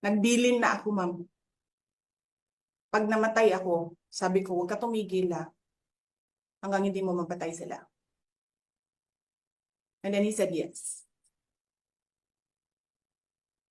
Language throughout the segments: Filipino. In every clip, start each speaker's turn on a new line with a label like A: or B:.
A: Nagbilin na ako, ma'am. Pag namatay ako, sabi ko, huwag ka tumigil hanggang hindi mo mapatay sila. And then he said yes.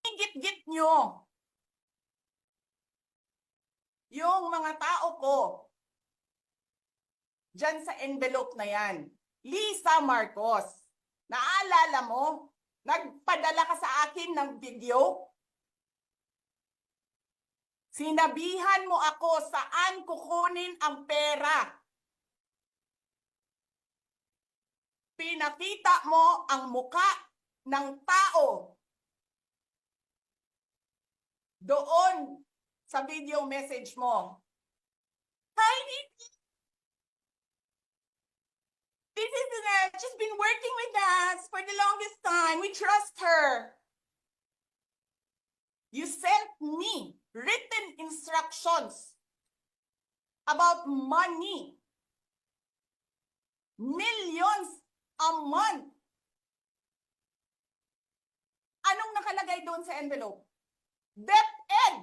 A: Git-git nyo yung mga tao ko dyan sa envelope na yan. Lisa Marcos, naalala mo? Nagpadala ka sa akin ng video? Sinabihan mo ako saan kukunin ang pera. Pinakita mo ang muka ng tao doon sa video message mo. Heidi, this is she's been working with us for the longest time. We trust her. You sent me written instructions about money. Millions a month. Anong nakalagay doon sa envelope? DepEd.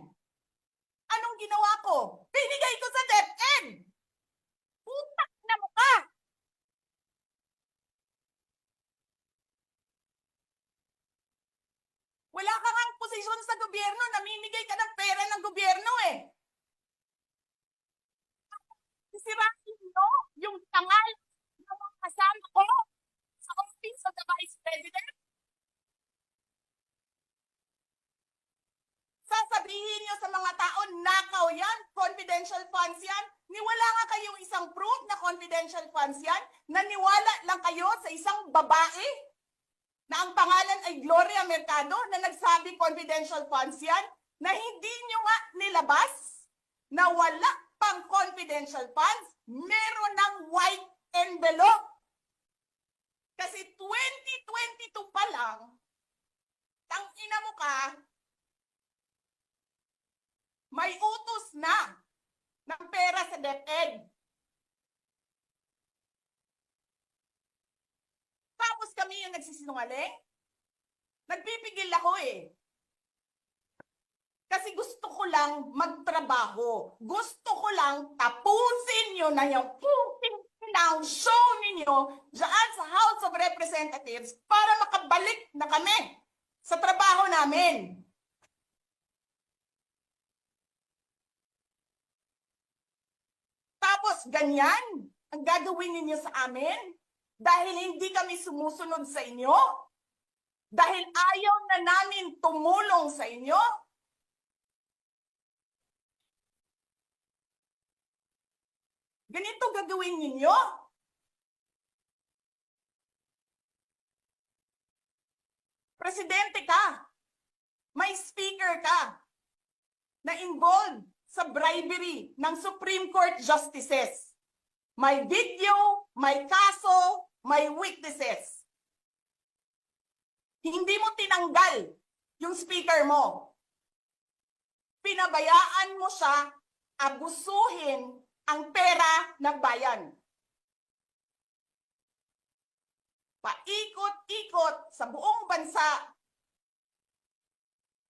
A: Anong ginawa ko? Binigay ko sa DepEd. Putak na mukha. Wala ka ngang posisyon sa gobyerno, namimigay ka ng pera ng gobyerno eh. Sisirain mo yung tangal ng mga kasama ko sa Office of the Vice President. Sasabihin niyo sa mga tao, nakaw yan, confidential funds yan. Niwala nga kayong isang proof na confidential funds yan. Naniwala lang kayo sa isang babae na ang pangalan ay Gloria Mercado na nagsabi confidential funds yan, na hindi nyo nga nilabas na wala pang confidential funds, meron ng white envelope. Kasi 2022 pa lang, tangina mo ka, may utos na ng pera sa DepEd. Tapos kami yung nagsisinungaling? Nagpipigil ako eh. Kasi gusto ko lang magtrabaho. Gusto ko lang tapusin nyo na yung ng show ninyo dyan sa House of Representatives para makabalik na kami sa trabaho namin. Tapos ganyan ang gagawin ninyo sa amin dahil hindi kami sumusunod sa inyo? Dahil ayaw na namin tumulong sa inyo? Ganito gagawin ninyo? Presidente ka, may speaker ka na involved sa bribery ng Supreme Court justices. May video, may kaso, may witnesses. Hindi mo tinanggal yung speaker mo. Pinabayaan mo siya abusuhin ang pera ng bayan. Paikot-ikot sa buong bansa,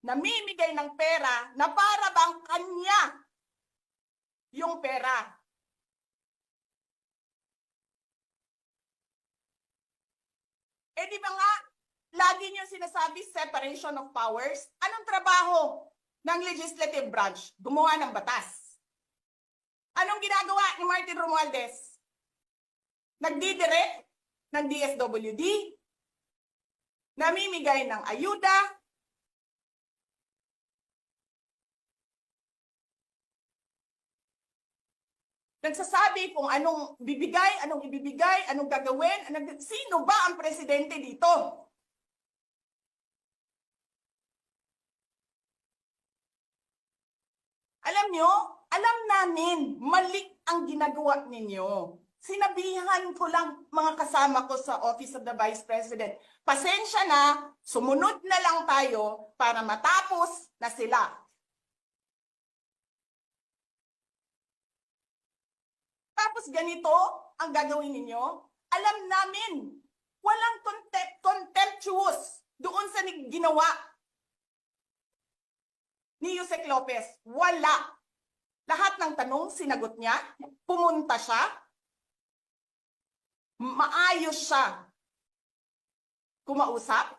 A: namimigay ng pera na para bang kanya yung pera. Eh di ba nga, lagi niyo sinasabi separation of powers? Anong trabaho ng legislative branch? Gumawa ng batas. Anong ginagawa ni Martin Romualdez? Nagdidirect ng DSWD, namimigay ng ayuda, nagsasabi kung anong bibigay, anong ibibigay, anong gagawin, sino ba ang presidente dito? Alam nyo, alam namin, mali ang ginagawa ninyo. Sinabihan ko lang mga kasama ko sa Office of the Vice President, pasensya na, sumunod na lang tayo para matapos na sila. Tapos ganito ang gagawin ninyo? Alam namin, walang contemptuous doon sa ginawa ni Yusek Lopez? Wala. Lahat ng tanong, sinagot niya. Pumunta siya. Maayos siya kumausap.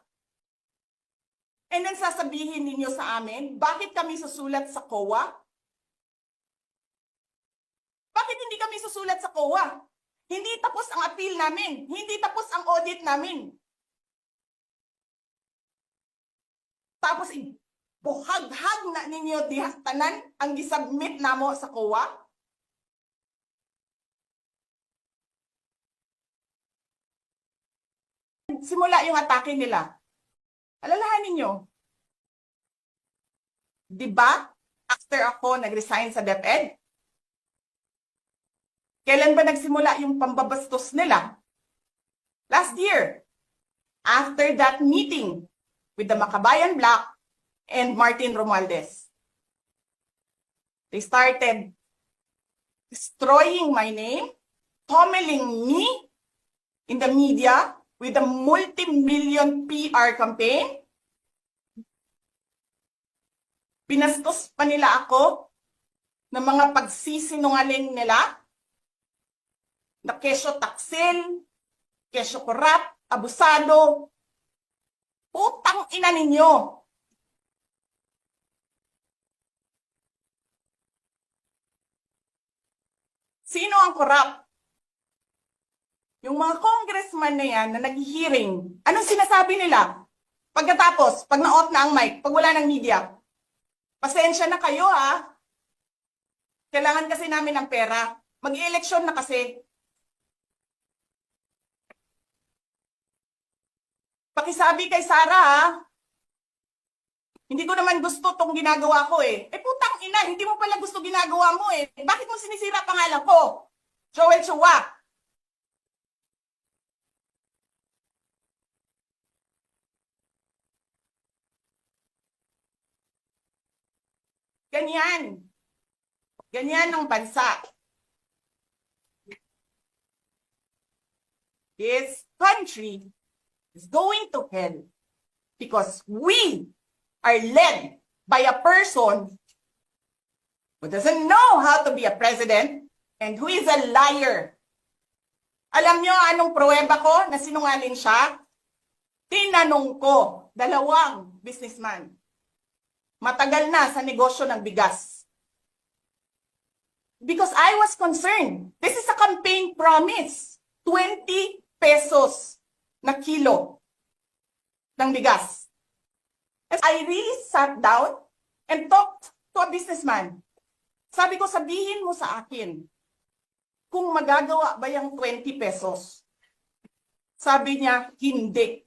A: And then sasabihin ninyo sa amin, bakit kami susulat sa COA? Bakit hindi kami susulat sa COA? Hindi tapos ang appeal namin. Hindi tapos ang audit namin. Tapos buhag-hag na ninyo dihaktanan ang gisubmit namo sa COA. Simula yung atake nila. Alalahanin nyo. Di ba? After ako nag-resign sa DepEd, kailan ba nagsimula yung pambabastos nila? Last year. After that meeting with the Makabayan Black and Martin Romualdez. They started destroying my name, pummeling me in the media with a multi-million PR campaign. Pinastos pa nila ako ng mga pagsisinungaling nila na kesyo taksil, kesyo korap, abusado. Putang ina ninyo. Sino ang korap? Yung mga congressman na yan na nag-hearing, anong sinasabi nila? Pagkatapos, pag na-off na ang mic, pag wala ng media, pasensya na kayo ha. Kailangan kasi namin ng pera. Mag-eleksyon na kasi. Pakisabi kay Sara ha. Hindi ko naman gusto tong ginagawa ko eh. Putang ina, hindi mo pala gusto ginagawa mo eh. Bakit mo sinisira pangalan ko? Joel Chua. Ganyan. Ganyan ang bansa. This country is going to hell because we are led by a person who doesn't know how to be a president and who is a liar. Alam nyo anong pruweba ko na sinungaling siya? Tinanong ko, 2 businessman. Matagal na sa negosyo ng bigas. Because I was concerned. This is a campaign promise. 20 pesos na kilo ng bigas. And I really sat down and talked to a businessman. Sabi ko, sabihin mo sa akin, kung magagawa ba yung 20 pesos? Sabi niya, hindi.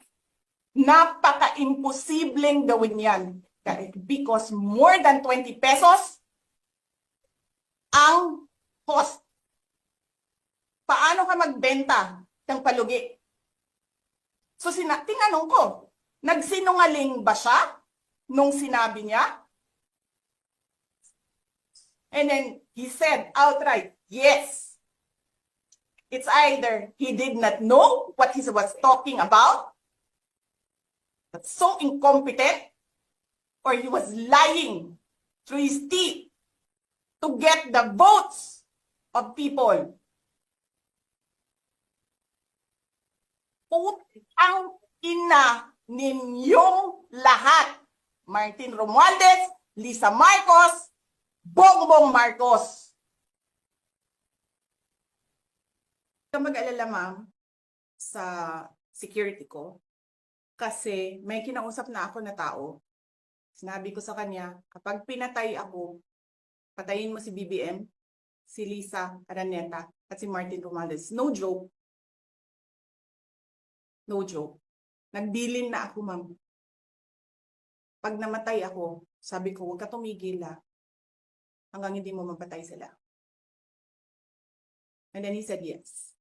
A: Napaka-imposibleng gawin yan. Because more than 20 pesos ang cost. Paano ka magbenta ng palugi? So tinanong ko, nagsinungaling ba siya nung sinabi niya? And then he said outright, yes. It's either he did not know what he was talking about, but so incompetent, or he was lying through his teeth to get the votes of people. Putang ina ninyong lahat. Martin Romualdez, Lisa Marcos, Bongbong Marcos. Huwag mag-alala, ma'am, sa security ko. Kasi may kinausap na ako na tao. Sinabi ko sa kanya, kapag pinatay ako, patayin mo si BBM, si Lisa Araneta, at si Martin Romualdez. No joke. No joke. Nagbilin na ako, ma'am. Pag namatay ako, sabi ko, huwag ka tumigil hanggang hindi mo mapatay sila. And then he said yes.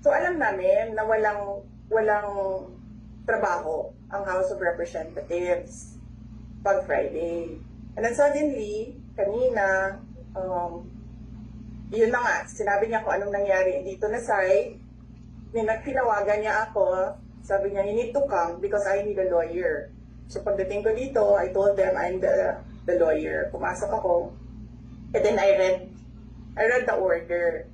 A: So alam namin na walang trabaho ang House of Representatives pag Friday. And then suddenly, kanina, yun na nga, sinabi niya kung anong nangyari dito na side. Tinawagan niya ako, sabi niya, you need to come because I need a lawyer. So pagdating ko dito, I told them I'm the lawyer. Pumasok ako. And then I read the order.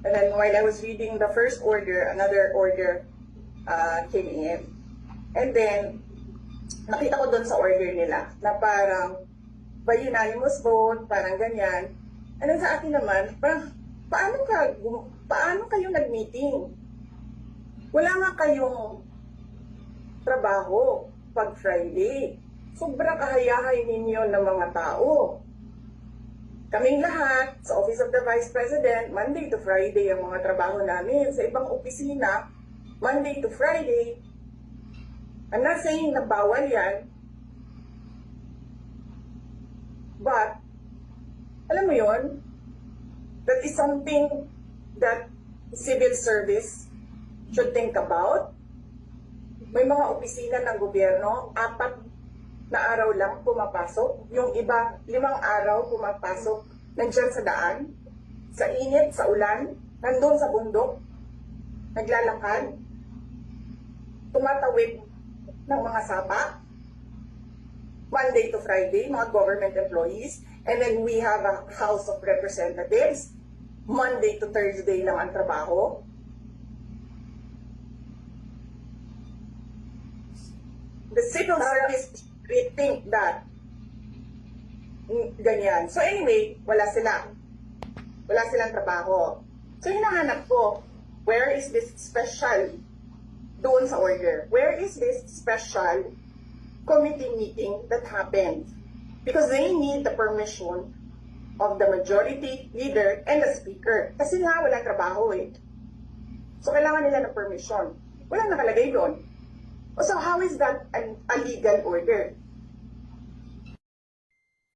A: And then while I was reading the first order, another order came in. And then, nakita ko doon sa order nila na parang by unanimous vote, parang ganyan. And then sa akin naman, parang, paano kayo nag-meeting? Wala nga kayong trabaho pag Friday. Sobrang kahayahay ninyo ng mga tao. Kaming lahat, sa Office of the Vice President, Monday to Friday ang mga trabaho namin. Sa ibang opisina, Monday to Friday. I'm not saying na bawal yan. But, alam mo yon, that is something that civil service should think about. May mga opisina ng gobyerno, 4 na araw lang pumapasok. Yung iba, 5 araw pumapasok. Nandiyan sa daan, sa init, sa ulan, nandun sa bundok, naglalakad, tumatawid ng mga sapa, Monday to Friday, mga government employees, and then we have a House of Representatives, Monday to Thursday lang ang trabaho. The civil service, we think that ganyan. So anyway, wala sila. Wala silang trabaho. So hinahanap ko, where is this special doon sa order? Where is this special committee meeting that happened? Because they need the permission of the majority leader and the speaker. Kasi nga, walang trabaho eh. So kailangan nila ng permission. Walang nakalagay doon. So how is that a legal order?